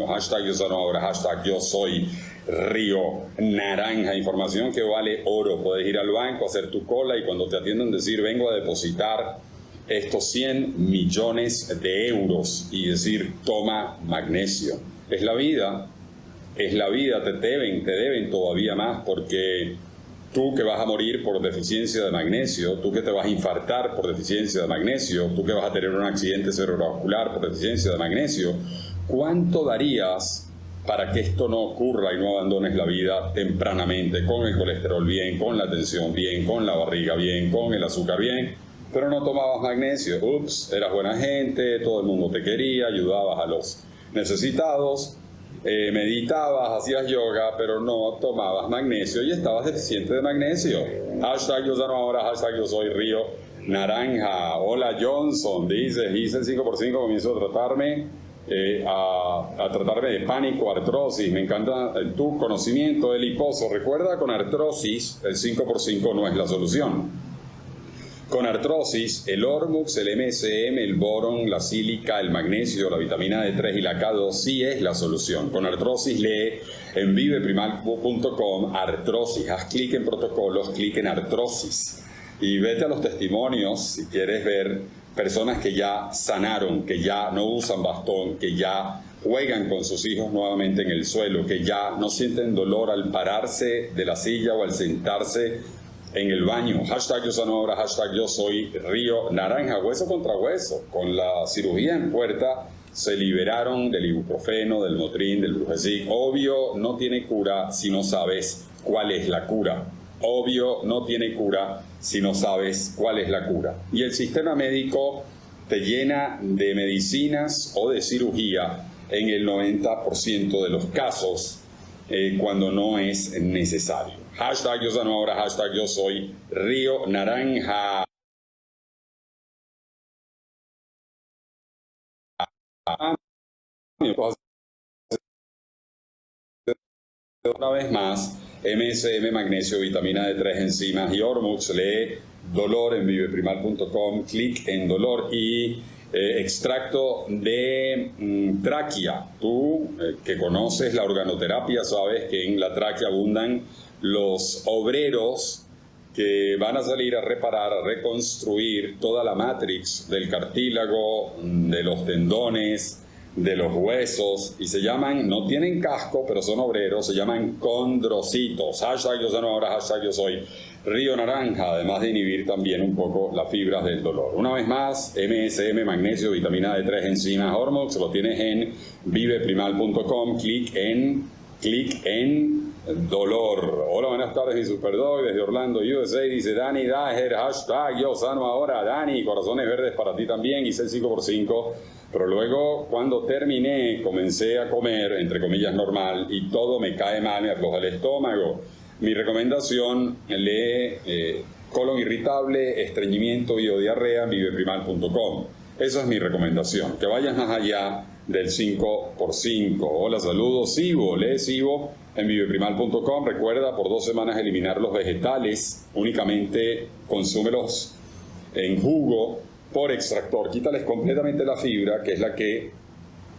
Hashtag yo sano ahora, hashtag yo soy Río Naranja. Información que vale oro. Puedes ir al banco, hacer tu cola y cuando te atiendan decir vengo a depositar estos 100 millones de euros y decir toma magnesio. Es la vida, te deben todavía más porque tú que vas a morir por deficiencia de magnesio, tú que te vas a infartar por deficiencia de magnesio, tú que vas a tener un accidente cerebrovascular por deficiencia de magnesio, ¿cuánto darías para que esto no ocurra y no abandones la vida tempranamente, con el colesterol bien, con la tensión bien, con la barriga bien, con el azúcar bien? Pero no tomabas magnesio. Ups, eras buena gente, todo el mundo te quería, ayudabas a los necesitados, meditabas, hacías yoga, pero no tomabas magnesio y estabas deficiente de magnesio. Hashtag yo sano ahora, hashtag yo soy Río Naranja. Hola Johnson, dice, hice el 5x5, comienzo a tratarme de pánico, artrosis. Me encanta tu conocimiento del hiposo. Recuerda, con artrosis el 5x5 no es la solución. Con artrosis, el Ormux, el MSM, el boron, la sílica, el magnesio, la vitamina D3 y la K2 sí es la solución. Con artrosis, lee en viveprimal.com artrosis. Haz clic en protocolos, clic en artrosis. Y vete a los testimonios si quieres ver personas que ya sanaron, que ya no usan bastón, que ya juegan con sus hijos nuevamente en el suelo, que ya no sienten dolor al pararse de la silla o al sentarse en el baño. Hashtag yo sano ahora, hashtag yo soy Río Naranja. Hueso contra hueso. Con la cirugía en puerta se liberaron del ibuprofeno, del Motrin, del Brugesic. Obvio no tiene cura si no sabes cuál es la cura. Obvio no tiene cura si no sabes cuál es la cura. Y el sistema médico te llena de medicinas o de cirugía en el 90% de los casos cuando no es necesario. Hashtag yo sano ahora, hashtag yo soy Río Naranja. Una vez más, MSM, magnesio, vitamina D3, enzimas y Ormux. Lee dolor en viveprimal.com, clic en dolor y extracto de tráquea. Tú que conoces la organoterapia sabes que en la tráquea abundan los obreros que van a salir a reparar, a reconstruir toda la matrix del cartílago, de los tendones, de los huesos, y se llaman, no tienen casco, pero son obreros, se llaman condrocitos. Hashtag yo sano ahora, hashtag yo soy Río Naranja, además de inhibir también un poco las fibras del dolor. Una vez más, MSM, magnesio, vitamina D3, enzimas, Ormox, lo tienes en viveprimal.com, clic en dolor. Hola, buenas tardes, mi superdog desde Orlando, USA. Dice Dani Daher, hashtag yo sano ahora. Dani, corazones verdes para ti también. Hice el 5x5, pero luego cuando terminé comencé a comer, entre comillas normal, y todo me cae mal, me afloja el estómago. Mi recomendación, lee colon irritable, estreñimiento y o diarrea en viveprimal.com. Esa es mi recomendación, que vayas más allá del 5x5. Hola, saludos, Sibo, lee Sibo en viveprimal.com. Recuerda, por 2 semanas eliminar los vegetales, únicamente consúmelos en jugo por extractor. Quítales completamente la fibra, que es la que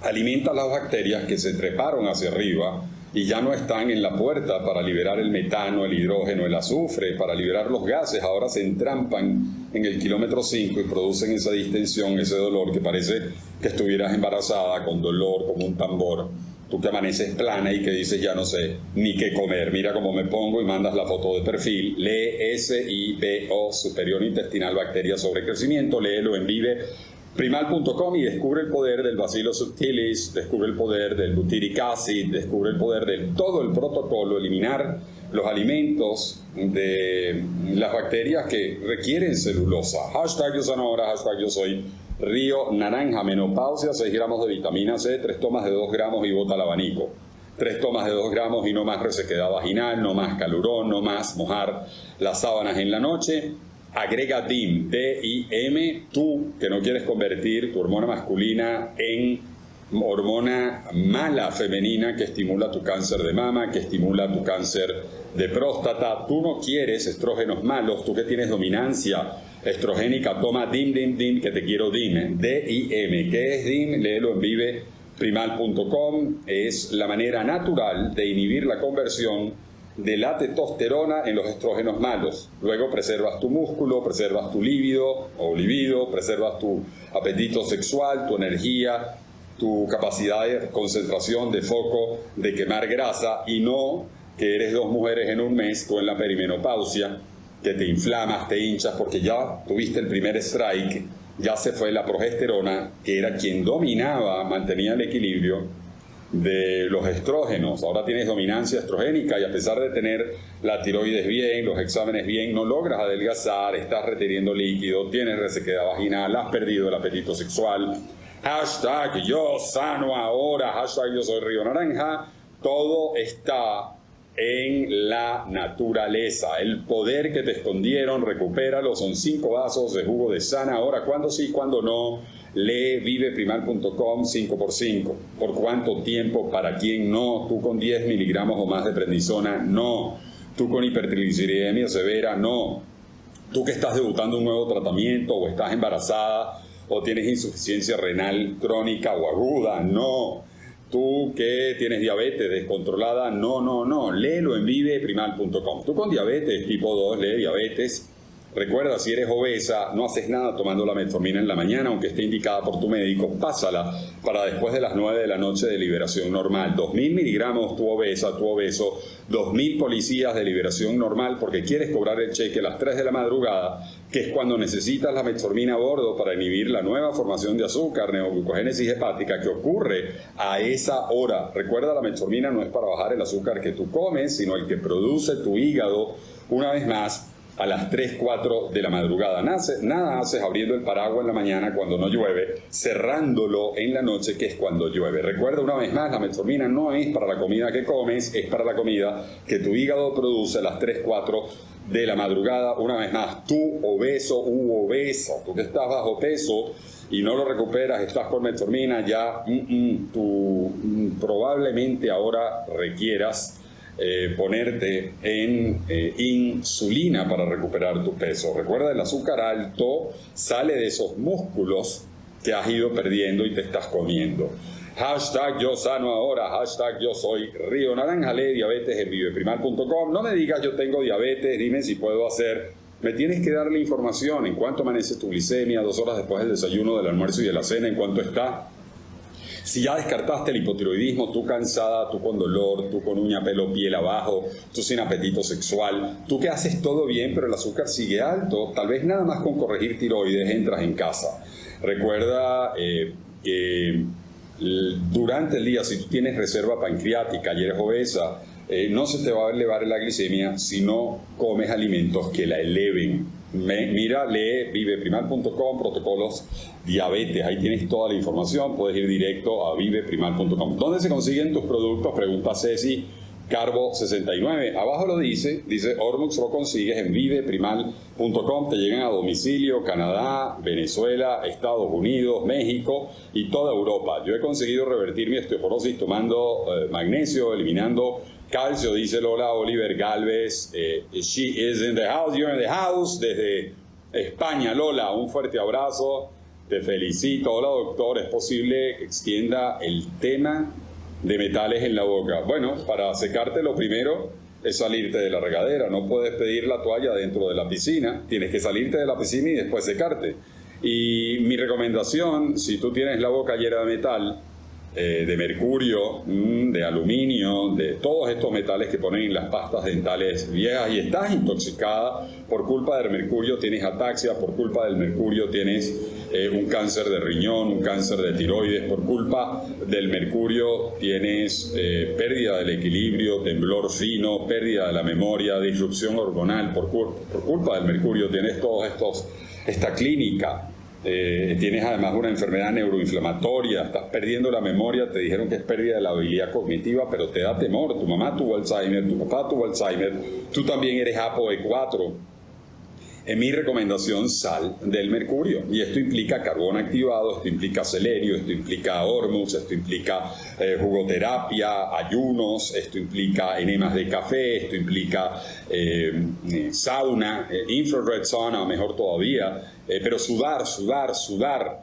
alimenta las bacterias que se treparon hacia arriba y ya no están en la puerta para liberar el metano, el hidrógeno, el azufre, para liberar los gases. Ahora se entrampan en el kilómetro 5 y producen esa distensión, ese dolor que parece que estuvieras embarazada, con dolor como un tambor. Tú que amaneces plana y que dices ya no sé ni qué comer, mira cómo me pongo, y mandas la foto de perfil. Lee SIBO, superior intestinal, bacteria sobre crecimiento, léelo en viveprimal.com y descubre el poder del Bacillus subtilis, descubre el poder del butyric acid, descubre el poder de todo el protocolo, eliminar los alimentos de las bacterias que requieren celulosa. Hashtag yo sano ahora, hashtag yo soy Río Naranja. Menopausia, 6 gramos de vitamina C, 3 tomas de 2 gramos y bota al abanico. 3 tomas de 2 gramos y no más resequedad vaginal, no más calurón, no más mojar las sábanas en la noche. Agrega DIM, D-I-M, tú que no quieres convertir tu hormona masculina en hormona mala femenina que estimula tu cáncer de mama, que estimula tu cáncer de próstata. Tú no quieres estrógenos malos, tú que tienes dominancia estrogénica, toma DIM, que te quiero DIM, D-I-M. ¿Qué es DIM? Léelo en vive.com. Primal.com es la manera natural de inhibir la conversión de la testosterona en los estrógenos malos. Luego preservas tu músculo, preservas tu libido, preservas tu apetito sexual, tu energía, tu capacidad de concentración, de foco, de quemar grasa, y no que eres 2 mujeres en un mes, tú en la perimenopausia, que te inflamas, te hinchas, porque ya tuviste el primer strike, ya se fue la progesterona, que era quien dominaba, mantenía el equilibrio de los estrógenos. Ahora tienes dominancia estrogénica y a pesar de tener la tiroides bien, los exámenes bien, no logras adelgazar, estás reteniendo líquido, tienes resequedad vaginal, has perdido el apetito sexual. Hashtag yo sano ahora, hashtag yo soy Río Naranja. Todo está en la naturaleza. El poder que te escondieron, recupéralo. Son 5 vasos de jugo de sana ahora. ¿Cuándo sí, cuándo no? Lee viveprimal.com 5x5. ¿Por cuánto tiempo? ¿Para quién no? Tú con 10 miligramos o más de prednisona, no. Tú con hipertrigliceridemia severa, no. Tú que estás debutando un nuevo tratamiento o estás embarazada o tienes insuficiencia renal crónica o aguda, no. Tú que tienes diabetes descontrolada, no. Léelo en viveprimal.com. Tú con diabetes tipo 2, lee diabetes. Recuerda, si eres obesa, no haces nada tomando la metformina en la mañana, aunque esté indicada por tu médico, pásala para después de las 9 de la noche de liberación normal. 2.000 miligramos tu obesa, tu obeso, 2.000 policías de liberación normal, porque quieres cobrar el cheque a las 3 de la madrugada, que es cuando necesitas la metformina a bordo para inhibir la nueva formación de azúcar, neoglucogénesis hepática, que ocurre a esa hora. Recuerda, la metformina no es para bajar el azúcar que tú comes, sino el que produce tu hígado, una vez más, a las 3, 4 de la madrugada. Nada haces abriendo el paraguas en la mañana cuando no llueve, cerrándolo en la noche, que es cuando llueve. Recuerda una vez más, la metformina no es para la comida que comes, es para la comida que tu hígado produce a las 3, 4 de la madrugada. Una vez más, tú obeso u obesa, tú que estás bajo peso y no lo recuperas, estás con metformina, ya tú probablemente ahora requieras ponerte en insulina para recuperar tu peso. Recuerda, el azúcar alto sale de esos músculos que has ido perdiendo y te estás comiendo. Hashtag yo sano ahora, hashtag yo soy Río Naranja. Lee diabetes en viveprimal.com. No me digas yo tengo diabetes, dime si puedo hacer. Me tienes que dar la información en cuánto amanece tu glicemia, 2 horas después del desayuno, del almuerzo y de la cena, en cuánto está. Si ya descartaste el hipotiroidismo, tú cansada, tú con dolor, tú con uña, pelo, piel abajo, tú sin apetito sexual, tú que haces todo bien pero el azúcar sigue alto, tal vez nada más con corregir tiroides entras en casa. Recuerda que durante el día, si tú tienes reserva pancreática y eres obesa, no se te va a elevar la glicemia si no comes alimentos que la eleven. Mira, lee viveprimal.com, protocolos diabetes, ahí tienes toda la información, puedes ir directo a viveprimal.com. ¿Dónde se consiguen tus productos? Pregunta Ceci Carbo 69. Abajo lo dice Ormux, lo consigues en viveprimal.com, te llegan a domicilio, Canadá, Venezuela, Estados Unidos, México y toda Europa. Yo he conseguido revertir mi osteoporosis tomando magnesio, eliminando calcio, dice Lola Oliver Galvez. She is in the house, you're in the house, desde España. Lola, un fuerte abrazo, te felicito. Hola doctor, ¿es posible que extienda el tema de metales en la boca? Bueno, para secarte lo primero es salirte de la regadera, no puedes pedir la toalla dentro de la piscina, tienes que salirte de la piscina y después secarte. Y mi recomendación, si tú tienes la boca llena de metal, de mercurio, de aluminio, de todos estos metales que ponen en las pastas dentales viejas y estás intoxicada por culpa del mercurio, tienes ataxia, por culpa del mercurio tienes un cáncer de riñón, un cáncer de tiroides, por culpa del mercurio tienes pérdida del equilibrio, temblor fino, pérdida de la memoria, disrupción hormonal, por culpa del mercurio tienes esta clínica. Tienes además una enfermedad neuroinflamatoria, estás perdiendo la memoria, te dijeron que es pérdida de la habilidad cognitiva, pero te da temor. Tu mamá tuvo Alzheimer, tu papá tuvo Alzheimer, tú también eres ApoE4. En mi recomendación, sal del mercurio. Y esto implica carbón activado, esto implica selenio, esto implica hormuz, esto implica jugoterapia, ayunos, esto implica enemas de café, esto implica sauna, infrared sauna, mejor todavía. Pero sudar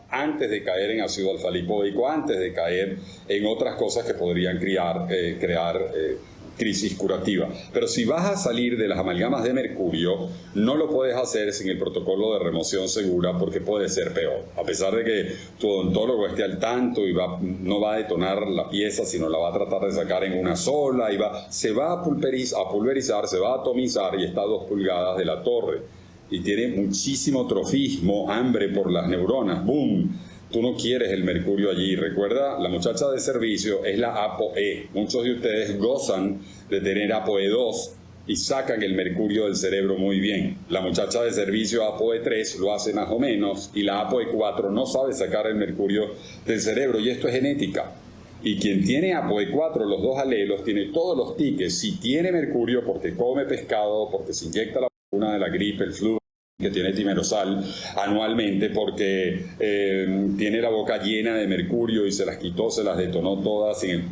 antes de caer en ácido alfa-lipódico, antes de caer en otras cosas que podrían crear crisis curativa. Pero si vas a salir de las amalgamas de mercurio, no lo puedes hacer sin el protocolo de remoción segura, porque puede ser peor. A pesar de que tu odontólogo esté al tanto y no va a detonar la pieza, sino la va a tratar de sacar en una sola, y se va a pulverizar, se va a atomizar, y está a 2 pulgadas de la torre. Y tiene muchísimo trofismo, hambre por las neuronas. ¡Boom! Tú no quieres el mercurio allí. Recuerda, la muchacha de servicio es la ApoE. Muchos de ustedes gozan de tener ApoE2 y sacan el mercurio del cerebro muy bien. La muchacha de servicio ApoE3 lo hace más o menos, y la ApoE4 no sabe sacar el mercurio del cerebro, y esto es genética. Y quien tiene ApoE4, los 2 alelos, tiene todos los tiques. Si tiene mercurio porque come pescado, porque se inyecta la vacuna de la gripe, el flu, que tiene timerosal anualmente, porque tiene la boca llena de mercurio y se las quitó, se las detonó todas sin el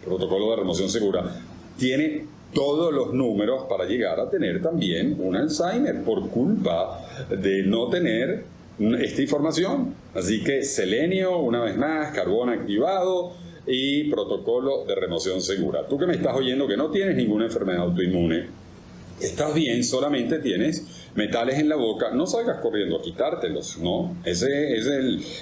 protocolo de remoción segura, tiene todos los números para llegar a tener también un Alzheimer por culpa de no tener esta información. Así que selenio, una vez más, carbón activado y protocolo de remoción segura. Tú que me estás oyendo, que no tienes ninguna enfermedad autoinmune, estás bien, solamente tienes metales en la boca, no salgas corriendo a quitártelos, ¿no? Ese es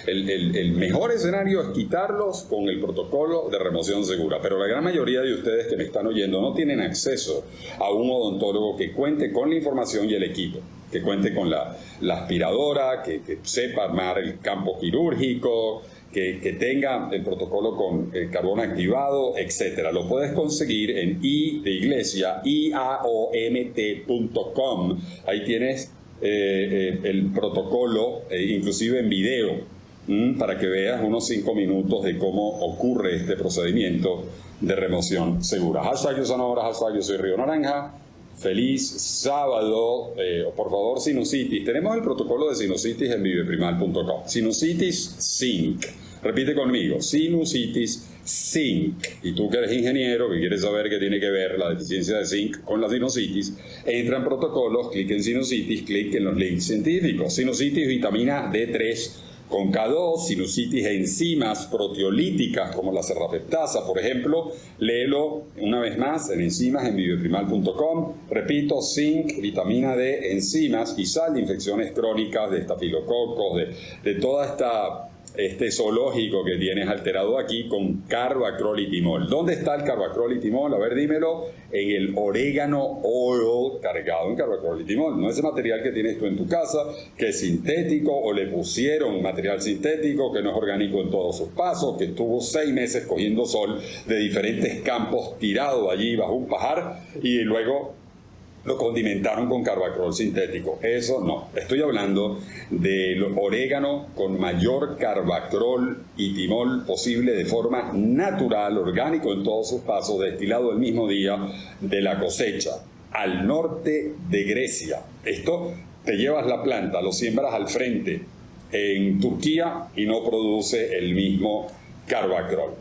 el mejor escenario, es quitarlos con el protocolo de remoción segura. Pero la gran mayoría de ustedes que me están oyendo no tienen acceso a un odontólogo que cuente con la información y el equipo, que cuente con la aspiradora, que sepa armar el campo quirúrgico, que tenga el protocolo con carbón activado, etcétera. Lo puedes conseguir en I de iglesia, iaomt.com. Ahí tienes el protocolo, inclusive en video, para que veas unos 5 minutos de cómo ocurre este procedimiento de remoción segura. Hashtag yo Sonora, hashtag yo soy Río Naranja. Feliz sábado. Por favor, sinusitis. Tenemos el protocolo de sinusitis en viveprimal.com. Sinusitis zinc. Repite conmigo. Sinusitis zinc. Y tú que eres ingeniero, que quieres saber qué tiene que ver la deficiencia de zinc con la sinusitis, entra en protocolos, clic en sinusitis, clic en los links científicos. Sinusitis, vitamina D3 con K2, sinusitis, enzimas proteolíticas como la serrapeptasa, por ejemplo. Léelo una vez más en enzimas en viveprimal.com. Repito, zinc, vitamina D, enzimas y sal de infecciones crónicas, de estafilococos, de toda este zoológico que tienes alterado aquí, con carbacrolitimol. ¿Dónde está el carbacrolitimol? A ver, dímelo. En el orégano oil cargado en carbacrolitimol. No ese material que tienes tú en tu casa, que es sintético, o le pusieron material sintético que no es orgánico en todos sus pasos, que estuvo 6 meses cogiendo sol de diferentes campos, tirado allí bajo un pajar, y luego lo condimentaron con carbacrol sintético. Eso no. Estoy hablando del orégano con mayor carbacrol y timol posible, de forma natural, orgánico en todos sus pasos, destilado el mismo día de la cosecha, al norte de Grecia. Esto, te llevas la planta, lo siembras al frente en Turquía y no produce el mismo carbacrol.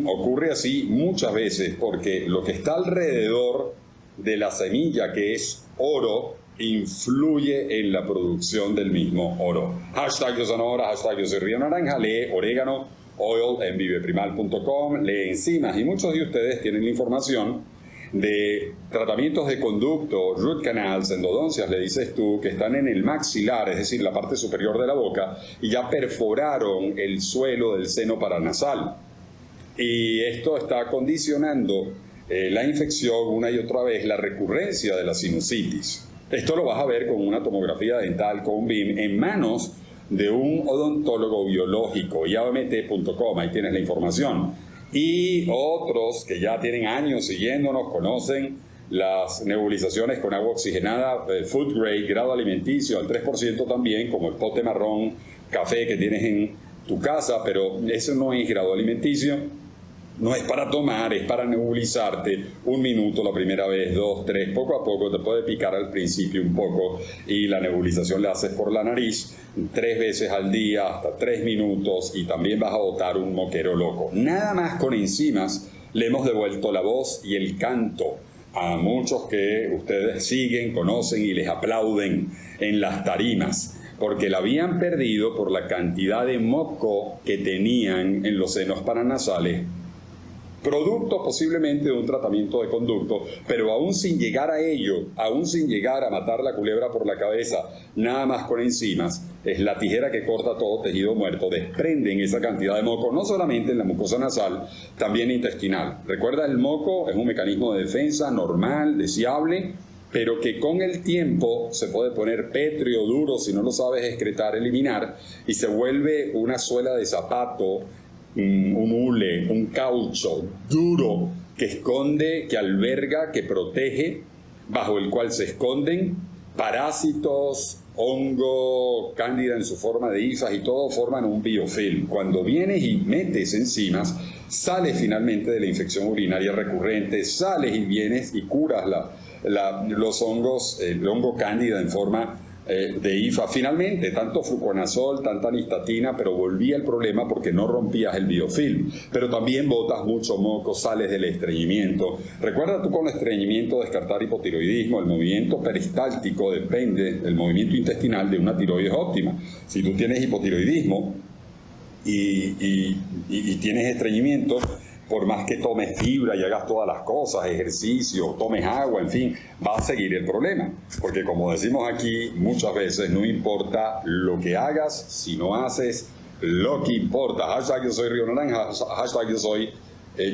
Ocurre así muchas veces porque lo que está alrededor de la semilla, que es oro, influye en la producción del mismo oro. Hashtag yo Sonora, hashtag yo soy Río Naranja. Lee orégano oil en viveprimal.com, lee enzimas, y muchos de ustedes tienen la información de tratamientos de conducto, root canals, endodoncias, le dices tú, que están en el maxilar, es decir, la parte superior de la boca, y ya perforaron el suelo del seno paranasal. Y esto está condicionando la infección una y otra vez, la recurrencia de la sinusitis. Esto lo vas a ver con una tomografía dental con BIM en manos de un odontólogo biológico, iaomt.com, ahí tienes la información. Y otros que ya tienen años siguiéndonos conocen las nebulizaciones con agua oxigenada, food grade, grado alimenticio al 3% también, como el pote marrón café que tienes en tu casa, pero eso no es grado alimenticio. No es para tomar, es para nebulizarte 1 minuto la primera vez, 2, 3, poco a poco. Te puede picar al principio un poco y la nebulización la haces por la nariz 3 veces al día, hasta 3 minutos, y también vas a botar un moquero loco. Nada más con enzimas le hemos devuelto la voz y el canto a muchos que ustedes siguen, conocen y les aplauden en las tarimas, porque la habían perdido por la cantidad de moco que tenían en los senos paranasales, producto posiblemente de un tratamiento de conducto, pero aún sin llegar a ello, aún sin llegar a matar la culebra por la cabeza, nada más con enzimas, es la tijera que corta todo tejido muerto, desprenden esa cantidad de moco, no solamente en la mucosa nasal, también intestinal. Recuerda, el moco es un mecanismo de defensa normal, deseable, pero que con el tiempo se puede poner pétreo, duro, si no lo sabes excretar, eliminar, y se vuelve una suela de zapato, un hule, un caucho duro que esconde, que alberga, que protege, bajo el cual se esconden parásitos, hongo, cándida en su forma de hifas, y todo forman un biofilm. Cuando vienes y metes enzimas, sales finalmente de la infección urinaria recurrente, sales y vienes y curas los hongos, el hongo cándida en forma de IFA. Finalmente, tanto fluconazol, tanta nistatina, pero volvía el problema porque no rompías el biofilm. Pero también botas mucho moco, sales del estreñimiento. Recuerda tú, con el estreñimiento, descartar hipotiroidismo. El movimiento peristáltico depende del movimiento intestinal de una tiroides óptima. Si tú tienes hipotiroidismo y tienes estreñimiento, por más que tomes fibra y hagas todas las cosas, ejercicio, tomes agua, en fin, va a seguir el problema. Porque como decimos aquí muchas veces, no importa lo que hagas, si no haces lo que importa. Hashtag yo soy Río Naranja, hashtag yo soy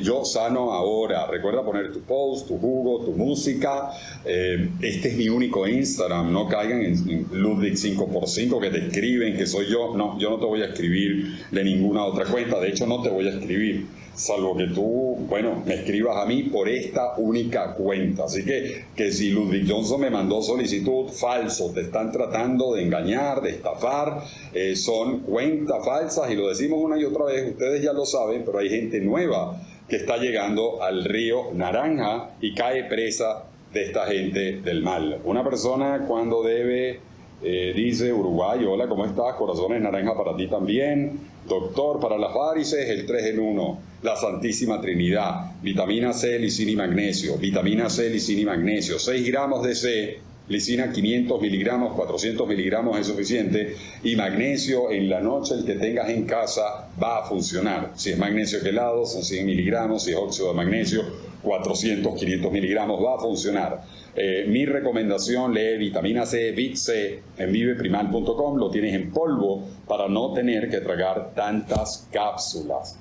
yo sano ahora. Recuerda poner tu post, tu jugo, tu música. Este es mi único Instagram. No caigan en Ludwig 5x5 que te escriben que soy yo. No, yo no te voy a escribir de ninguna otra cuenta. De hecho, no te voy a escribir, salvo que tú, me escribas a mí por esta única cuenta. Así que si Ludwig Johnson me mandó solicitud, falso, te están tratando de engañar, de estafar, son cuentas falsas, y lo decimos una y otra vez, ustedes ya lo saben, pero hay gente nueva que está llegando al Río Naranja y cae presa de esta gente del mal. Una persona cuando debe, dice Uruguay, hola, ¿cómo estás? Corazones naranja para ti también. Doctor, para las varices, el 3 en 1, la Santísima Trinidad, vitamina C, lisina y magnesio, vitamina C, lisina y magnesio, 6 gramos de C, lisina 500 miligramos, 400 miligramos es suficiente, y magnesio en la noche, el que tengas en casa va a funcionar. Si es magnesio quelado, son 100 miligramos, si es óxido de magnesio, 400, 500 miligramos, va a funcionar. Mi recomendación, lee vitamina C, Vit C en viveprimal.com, lo tienes en polvo para no tener que tragar tantas cápsulas.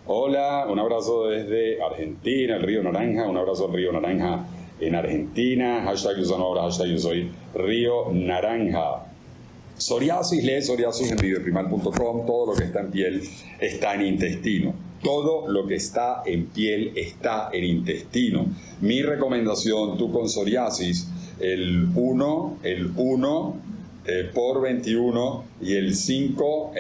Hola, un abrazo desde Argentina, el Río Naranja, un abrazo al Río Naranja en Argentina, hashtag yo soy ahora, hashtag yo soy Río Naranja. Psoriasis, lee psoriasis en viveprimal.com, todo lo que está en piel está en intestino. Todo lo que está en piel está en intestino. Mi recomendación, tú con psoriasis, el 1 por 21 y el 5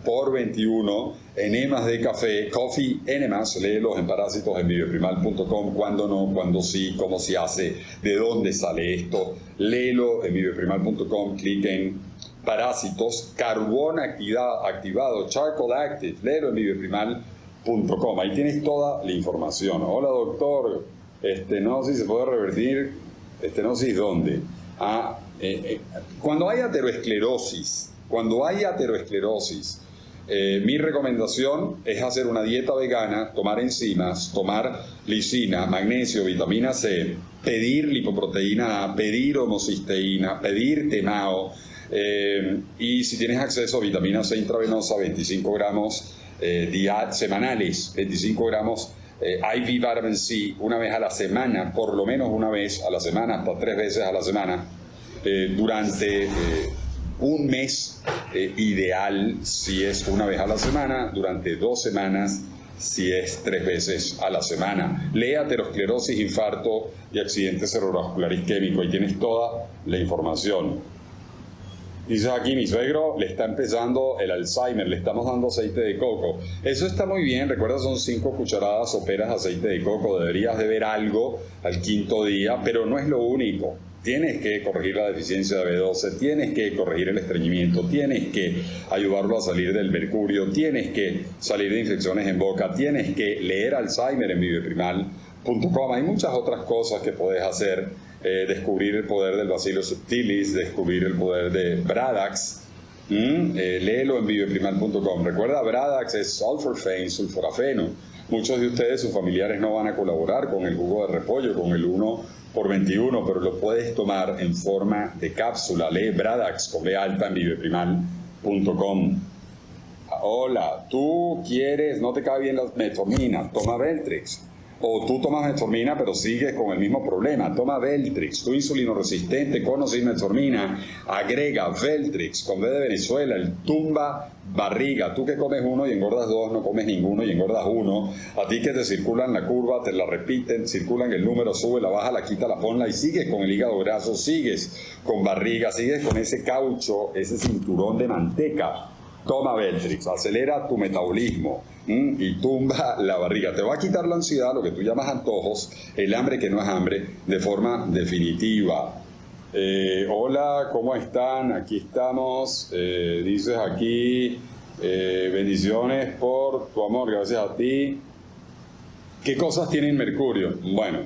por 21 enemas de café, coffee enemas, léelos en parásitos en viveprimal.com, cuándo no, cuándo sí, cómo se hace, de dónde sale esto, léelo en viveprimal.com, clic en parásitos, carbón activado, charcoal active, léelo en viveprimal.com, ahí tienes toda la información. Hola doctor, estenosis se puede revertir, estenosis ¿dónde? Cuando hay ateroesclerosis, mi recomendación es hacer una dieta vegana, tomar enzimas, tomar lisina, magnesio, vitamina C, pedir lipoproteína A, pedir homocisteína, pedir temao, y si tienes acceso a vitamina C intravenosa, 25 gramos semanales, 25 gramos IV Vitamin C una vez a la semana, por lo menos una vez a la semana, hasta 3 veces a la semana, durante un mes, ideal si es una vez a la semana, durante 2 semanas si es 3 veces a la semana. Lee aterosclerosis, infarto y accidente cerebrovascular isquémico, ahí tienes toda la información. Dices aquí, mi suegro le está empezando el Alzheimer, le estamos dando aceite de coco. Eso está muy bien, recuerda, son 5 cucharadas soperas de aceite de coco. Deberías de ver algo al 5.º día, pero no es lo único. Tienes que corregir la deficiencia de B12, tienes que corregir el estreñimiento, tienes que ayudarlo a salir del mercurio, tienes que salir de infecciones en boca, tienes que leer Alzheimer en viveprimal.com. Hay muchas otras cosas que puedes hacer. Descubrir el poder del Bacillus subtilis, descubrir el poder de Bradax. Léelo en viveprimal.com. Recuerda, Bradax es sulforafane, sulforafeno. Muchos de ustedes, sus familiares, no van a colaborar con el jugo de repollo, con el 1x21, pero lo puedes tomar en forma de cápsula. Lee Bradax con B alta en viveprimal.com. Hola, tú quieres, no te cae bien la metformina, toma Veltrix. O tú tomas metformina pero sigues con el mismo problema, toma Veltrix. Tú insulino resistente con o sin metformina, agrega Veltrix con B de Venezuela, el tumba barriga. Tú que comes 1 y engordas 2, no comes ninguno y engordas 1. A ti que te circulan la curva, te la repiten, circulan el número, sube, la baja, la quita, la ponla y sigues con el hígado graso, sigues con barriga, sigues con ese caucho, ese cinturón de manteca. Toma Veltrix, acelera tu metabolismo y tumba la barriga. Te va a quitar la ansiedad, lo que tú llamas antojos, el hambre que no es hambre, de forma definitiva. Hola, ¿cómo están? Aquí estamos. Dices aquí, bendiciones por tu amor, gracias a ti. ¿Qué cosas tienen mercurio? Bueno,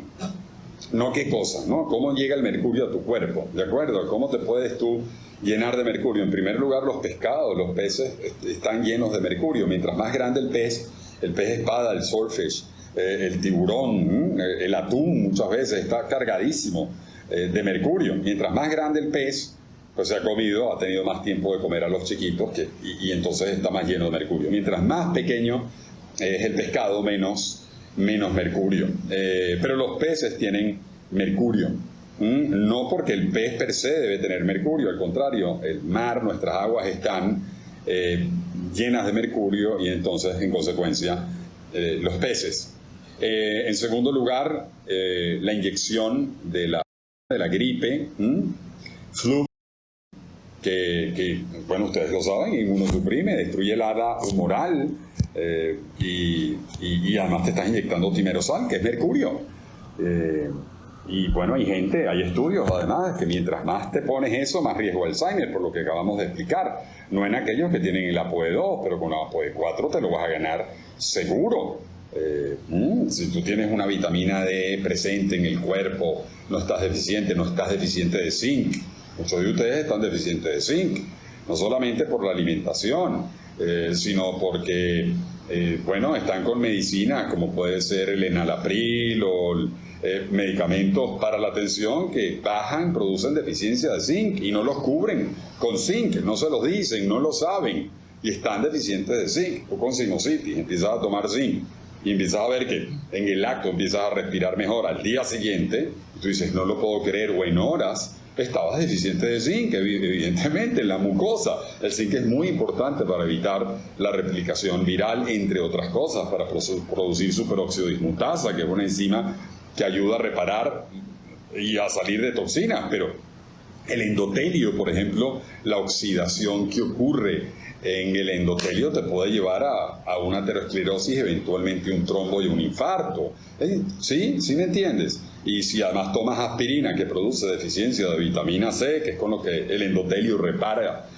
no qué cosas, ¿no? ¿Cómo llega el mercurio a tu cuerpo? ¿De acuerdo? ¿Cómo te puedes tú llenar de mercurio? En primer lugar, los pescados, los peces están llenos de mercurio. Mientras más grande el pez espada, el swordfish, el tiburón, el atún muchas veces está cargadísimo de mercurio. Mientras más grande el pez, pues se ha comido, ha tenido más tiempo de comer a los chiquitos y entonces está más lleno de mercurio. Mientras más pequeño es el pescado, menos mercurio. Pero los peces tienen mercurio. No porque el pez per se debe tener mercurio, al contrario, el mar, nuestras aguas están llenas de mercurio y entonces, en consecuencia, los peces. En segundo lugar, la inyección de la gripe, flu, que, bueno, ustedes lo saben, inmunosuprime, destruye el hada humoral y además te estás inyectando timerosal, que es mercurio. Y bueno, hay estudios además que mientras más te pones eso, más riesgo de Alzheimer, por lo que acabamos de explicar. No en aquellos que tienen el ApoE2, pero con el ApoE4 te lo vas a ganar seguro. Si tú tienes una vitamina D presente en el cuerpo, no estás deficiente de zinc. Muchos de ustedes están deficientes de zinc, no solamente por la alimentación, sino porque, están con medicinas como puede ser el enalapril o medicamentos para la tensión que producen deficiencia de zinc y no los cubren con zinc, no se los dicen, no lo saben y están deficientes de zinc. O con sinusitis, empiezas a tomar zinc y empiezas a ver que en el acto empiezas a respirar mejor al día siguiente y tú dices, no lo puedo creer, o en horas estabas deficiente de zinc, evidentemente, en la mucosa. El zinc es muy importante para evitar la replicación viral, entre otras cosas, para producir superóxido dismutasa, que es una enzima que ayuda a reparar y a salir de toxinas. Pero el endotelio, por ejemplo, la oxidación que ocurre en el endotelio te puede llevar a una aterosclerosis, eventualmente un trombo y un infarto. ¿Sí? ¿Sí me entiendes? Y si además tomas aspirina, que produce deficiencia de vitamina C, que es con lo que el endotelio repara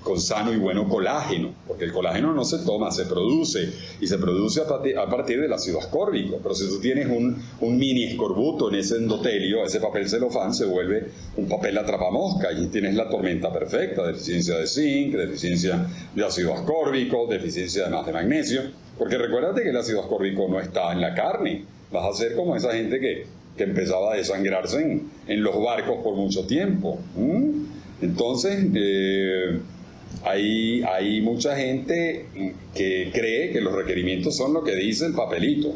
con sano y bueno colágeno, porque el colágeno no se toma, se produce, y se produce a partir del ácido ascórbico. Pero si tú tienes un mini escorbuto en ese endotelio, ese papel celofán se vuelve un papel atrapamosca y tienes la tormenta perfecta: deficiencia de zinc, deficiencia de ácido ascórbico, deficiencia además de magnesio, porque recuérdate que el ácido ascórbico no está en la carne. Vas a ser como esa gente que empezaba a desangrarse en los barcos por mucho tiempo. Entonces, hay mucha gente que cree que los requerimientos son lo que dice el papelito.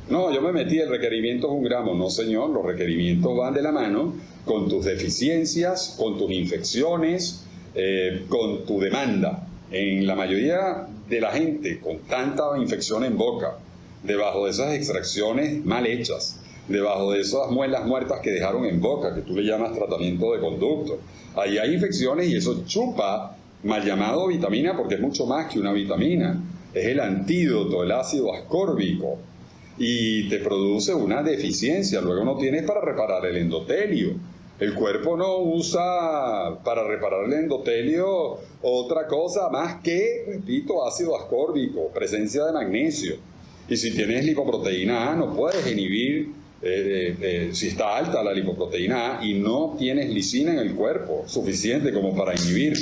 No, yo me metí, el requerimiento es 1 gramo. No, señor, los requerimientos van de la mano con tus deficiencias, con tus infecciones, con tu demanda. En la mayoría de la gente con tanta infección en boca, debajo de esas extracciones mal hechas, debajo de esas muelas muertas que dejaron en boca, que tú le llamas tratamiento de conducto. Ahí hay infecciones y eso chupa, mal llamado vitamina, porque es mucho más que una vitamina. Es el antídoto, el ácido ascórbico. Y te produce una deficiencia, luego no tienes para reparar el endotelio. El cuerpo no usa para reparar el endotelio otra cosa más que, repito, ácido ascórbico, presencia de magnesio. Y si tienes lipoproteína A, no puedes inhibir, si está alta la lipoproteína A y no tienes lisina en el cuerpo suficiente como para inhibir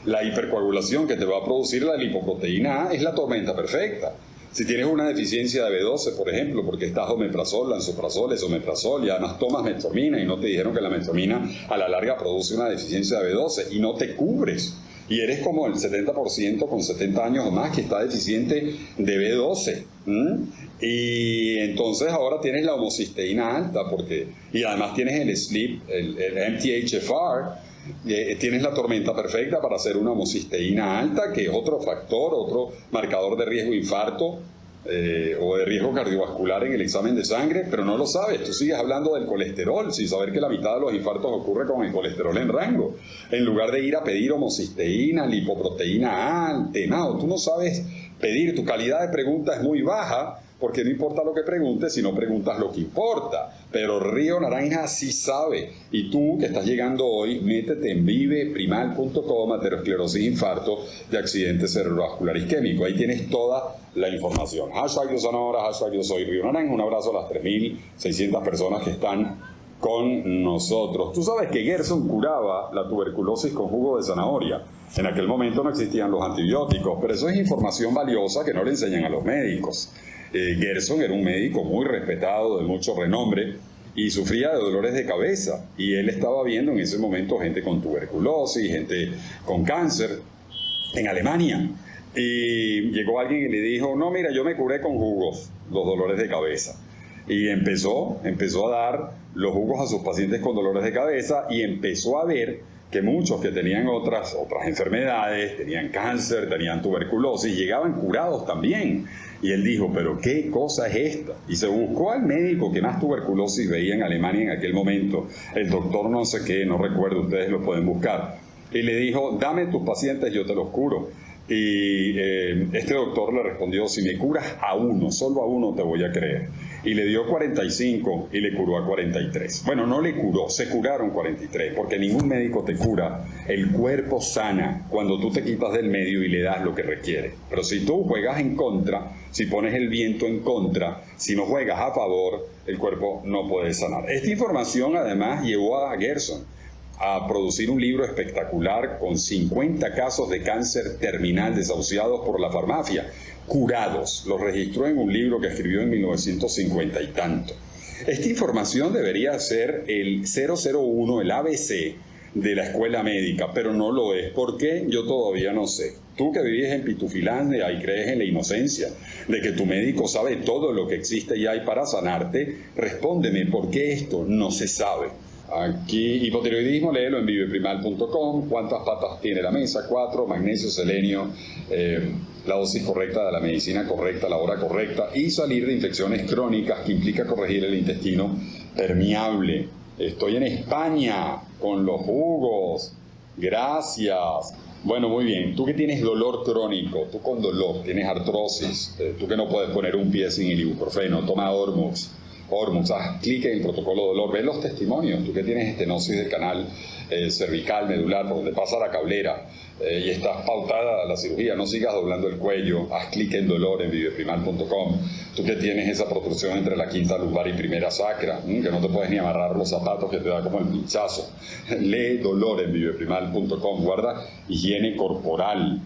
la hipercoagulación que te va a producir la lipoproteína A, es la tormenta perfecta. Si tienes una deficiencia de B12, por ejemplo, porque estás omeprazol, lansoprazol, esomeprazol, y además tomas metformina y no te dijeron que la metformina a la larga produce una deficiencia de B12 y no te cubres. Y eres como el 70% con 70 años o más que está deficiente de B12. Y entonces ahora tienes la homocisteína alta, y además tienes el SLEEP, el MTHFR, tienes la tormenta perfecta para hacer una homocisteína alta, que es otro factor, otro marcador de riesgo de infarto o de riesgo cardiovascular en el examen de sangre, pero no lo sabes. Tú sigues hablando del colesterol sin saber que la mitad de los infartos ocurre con el colesterol en rango, en lugar de ir a pedir homocisteína, lipoproteína A, tenado. Tú no sabes pedir, tu calidad de pregunta es muy baja, porque no importa lo que preguntes, sino preguntas lo que importa. Pero Río Naranja sí sabe. Y tú, que estás llegando hoy, métete en viveprimal.com, aterosclerosis, infarto de accidente cerebrovascular isquémico. Ahí tienes toda la información. Hashtag Yo Sonora, hashtag Yo Soy Río Naranja. Un abrazo a las 3.600 personas que están con nosotros. Tú sabes que Gerson curaba la tuberculosis con jugo de zanahoria. En aquel momento no existían los antibióticos, pero eso es información valiosa que no le enseñan a los médicos. Gerson era un médico muy respetado, de mucho renombre, y sufría de dolores de cabeza. Y él estaba viendo en ese momento gente con tuberculosis, gente con cáncer, en Alemania. Y llegó alguien y le dijo, no, mira, yo me curé con jugos los dolores de cabeza. Y empezó a dar los jugos a sus pacientes con dolores de cabeza y empezó a ver que muchos que tenían otras enfermedades, tenían cáncer, tenían tuberculosis, llegaban curados también. Y él dijo, pero ¿qué cosa es esta? Y se buscó al médico que más tuberculosis veía en Alemania en aquel momento, el doctor no sé qué, no recuerdo, ustedes lo pueden buscar. Y le dijo, dame tus pacientes, yo te los curo. Y este doctor le respondió, si me curas a uno, solo a uno te voy a creer. Y le dio 45 y le curó a 43. Bueno, no le curó, se curaron 43, porque ningún médico te cura. El cuerpo sana cuando tú te quitas del medio y le das lo que requiere. Pero si tú juegas en contra, si pones el viento en contra, si no juegas a favor, el cuerpo no puede sanar. Esta información además llevó a Gerson a producir un libro espectacular con 50 casos de cáncer terminal desahuciados por la farmacia, curados. Los registró en un libro que escribió en 1950 y tanto. Esta información debería ser el 001, el ABC de la escuela médica, pero no lo es. ¿Por qué? Yo todavía no sé. Tú que vives en Pitufilandia y crees en la inocencia de que tu médico sabe todo lo que existe y hay para sanarte, respóndeme, ¿por qué esto no se sabe? Aquí, hipotiroidismo, léelo en viveprimal.com. ¿Cuántas patas tiene la mesa? 4, magnesio, selenio, la dosis correcta de la medicina correcta, la hora correcta, y salir de infecciones crónicas, que implica corregir el intestino permeable. Estoy en España con los jugos. Gracias. Bueno, muy bien. Tú que tienes dolor crónico, tú con dolor, tienes artrosis, tú que no puedes poner un pie sin el ibuprofeno, toma Ormux, haz clic en el protocolo de dolor, ve los testimonios, tú que tienes estenosis del canal cervical, medular, por donde pasa la cablera y estás pautada a la cirugía, no sigas doblando el cuello, haz clic en dolor en viveprimal.com. Tú que tienes esa protrusión entre la quinta lumbar y primera sacra, que no te puedes ni amarrar los zapatos, que te da como el pinchazo, lee dolor en viveprimal.com. Guarda higiene corporal.